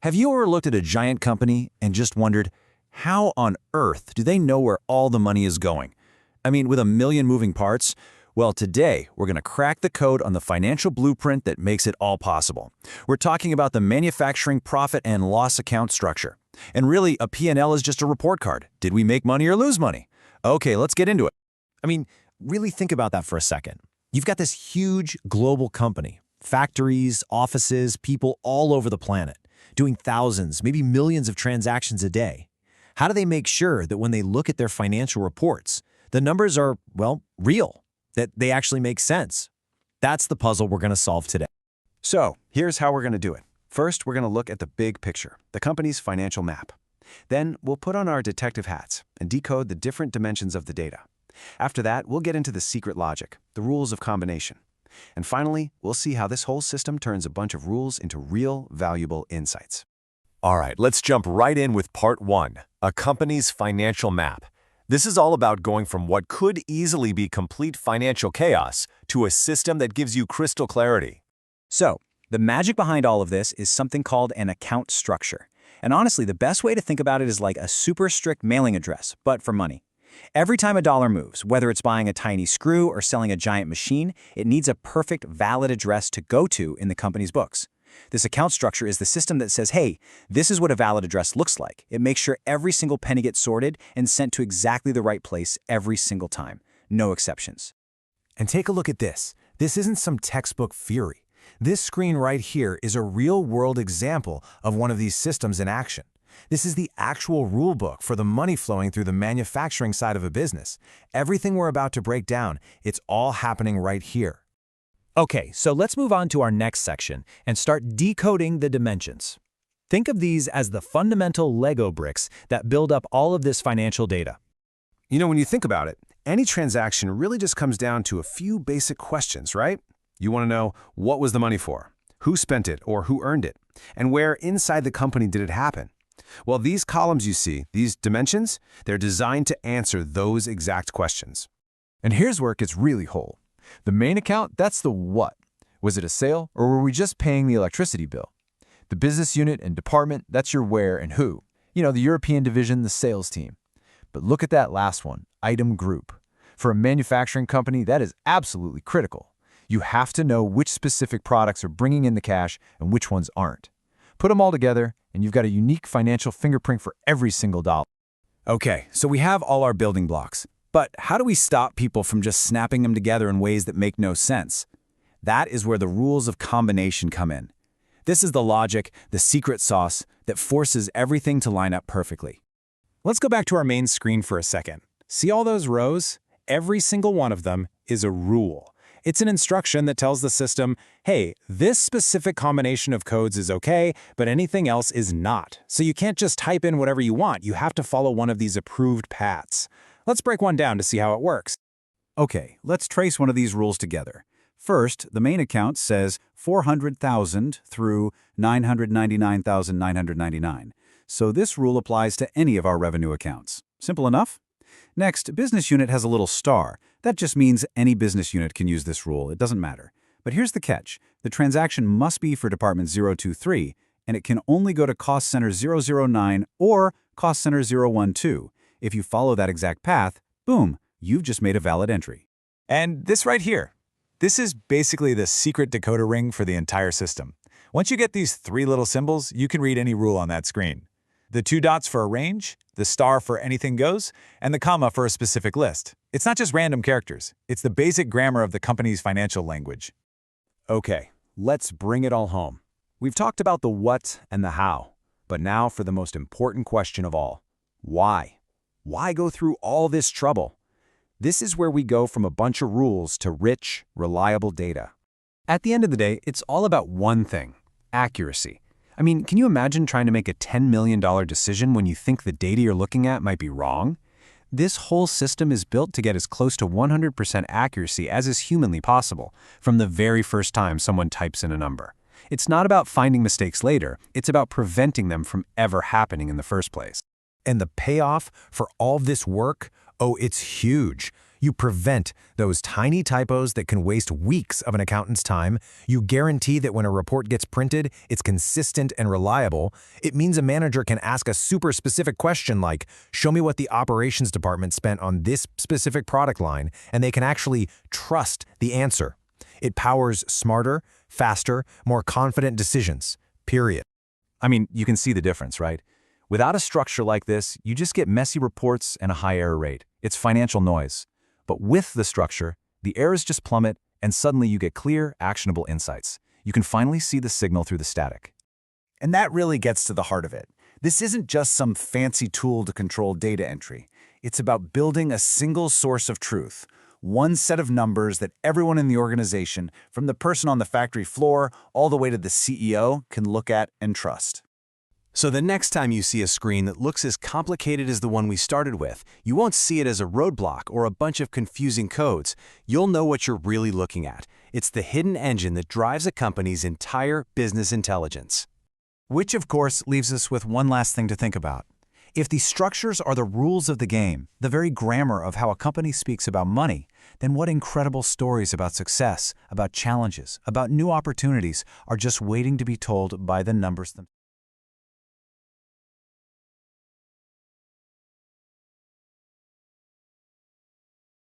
Have you ever looked at a giant company and just wondered, how on earth do they know where all the money is going? I mean, with a million moving parts? Well, today, we're going to crack the code on the financial blueprint that makes it all possible. We're talking about the manufacturing profit and loss account structure. And really, a P&L is just a report card. Did we make money or lose money? Okay, let's get into it. I mean, really think about that for a second. You've got this huge global company, factories, offices, people all over the planet, doing thousands, maybe millions of transactions a day. How do they make sure that when they look at their financial reports, the numbers are, well, real, that they actually make sense? That's the puzzle we're going to solve today. So, here's how we're going to do it. First, we're going to look at the big picture, the company's financial map. Then, we'll put on our detective hats and decode the different dimensions of the data. After that, we'll get into the secret logic, the rules of combination. And finally, we'll see how this whole system turns a bunch of rules into real, valuable insights. All right, let's jump right in with part 1, a company's financial map. This is all about going from what could easily be complete financial chaos to a system that gives you crystal clarity. So, the magic behind all of this is something called an account structure. And honestly, the best way to think about it is like a super strict mailing address, but for money. Every time a dollar moves, whether it's buying a tiny screw or selling a giant machine, it needs a perfect, valid address to go to in the company's books. This account structure is the system that says, hey, this is what a valid address looks like. It makes sure every single penny gets sorted and sent to exactly the right place every single time. No exceptions. And take a look at this. This isn't some textbook theory. This screen right here is a real-world example of one of these systems in action. This is the actual rule book for the money flowing through the manufacturing side of a business. Everything we're about to break down, it's all happening right here. Okay, so let's move on to our next section and start decoding the dimensions. Think of these as the fundamental Lego bricks that build up all of this financial data. You know, when you think about it, any transaction really just comes down to a few basic questions, right? You want to know, what was the money for? Who spent it or who earned it? And where inside the company did it happen? Well, these columns you see, these dimensions, they're designed to answer those exact questions. And here's where it gets really whole. The main account, that's the what. Was it a sale, or were we just paying the electricity bill? The business unit and department, that's your where and who. You know, the European division, the sales team. But look at that last one, item group. For a manufacturing company, that is absolutely critical. You have to know which specific products are bringing in the cash and which ones aren't. Put them all together, and you've got a unique financial fingerprint for every single dollar. Okay, so we have all our building blocks. But how do we stop people from just snapping them together in ways that make no sense? That is where the rules of combination come in. This is the logic, the secret sauce, that forces everything to line up perfectly. Let's go back to our main screen for a second. See all those rows? Every single one of them is a rule. It's an instruction that tells the system, hey, this specific combination of codes is okay, but anything else is not. So you can't just type in whatever you want. You have to follow one of these approved paths. Let's break one down to see how it works. Okay, let's trace one of these rules together. First, the main account says 400,000 through 999,999. So this rule applies to any of our revenue accounts. Simple enough? Next, business unit has a little star. That just means any business unit can use this rule. It doesn't matter. But here's the catch. The transaction must be for Department 023, and it can only go to Cost Center 009 or Cost Center 012. If you follow that exact path, boom, you've just made a valid entry. And this right here, this is basically the secret decoder ring for the entire system. Once you get these 3 little symbols, you can read any rule on that screen. The 2 dots for a range, the star for anything goes, and the comma for a specific list. It's not just random characters. It's the basic grammar of the company's financial language. Okay, let's bring it all home. We've talked about the what and the how, but now for the most important question of all. Why? Why go through all this trouble? This is where we go from a bunch of rules to rich, reliable data. At the end of the day, it's all about one thing: accuracy. I mean, can you imagine trying to make a $10 million decision when you think the data you're looking at might be wrong? This whole system is built to get as close to 100% accuracy as is humanly possible from the very first time someone types in a number. It's not about finding mistakes later, it's about preventing them from ever happening in the first place. And the payoff for all of this work? Oh, it's huge. You prevent those tiny typos that can waste weeks of an accountant's time. You guarantee that when a report gets printed, it's consistent and reliable. It means a manager can ask a super specific question like, show me what the operations department spent on this specific product line, and they can actually trust the answer. It powers smarter, faster, more confident decisions, period. I mean, you can see the difference, right? Without a structure like this, you just get messy reports and a high error rate. It's financial noise. But with the structure, the errors just plummet, and suddenly you get clear, actionable insights. You can finally see the signal through the static. And that really gets to the heart of it. This isn't just some fancy tool to control data entry. It's about building a single source of truth, one set of numbers that everyone in the organization, from the person on the factory floor all the way to the CEO, can look at and trust. So the next time you see a screen that looks as complicated as the one we started with, you won't see it as a roadblock or a bunch of confusing codes. You'll know what you're really looking at. It's the hidden engine that drives a company's entire business intelligence. Which, of course, leaves us with one last thing to think about. If these structures are the rules of the game, the very grammar of how a company speaks about money, then what incredible stories about success, about challenges, about new opportunities are just waiting to be told by the numbers themselves.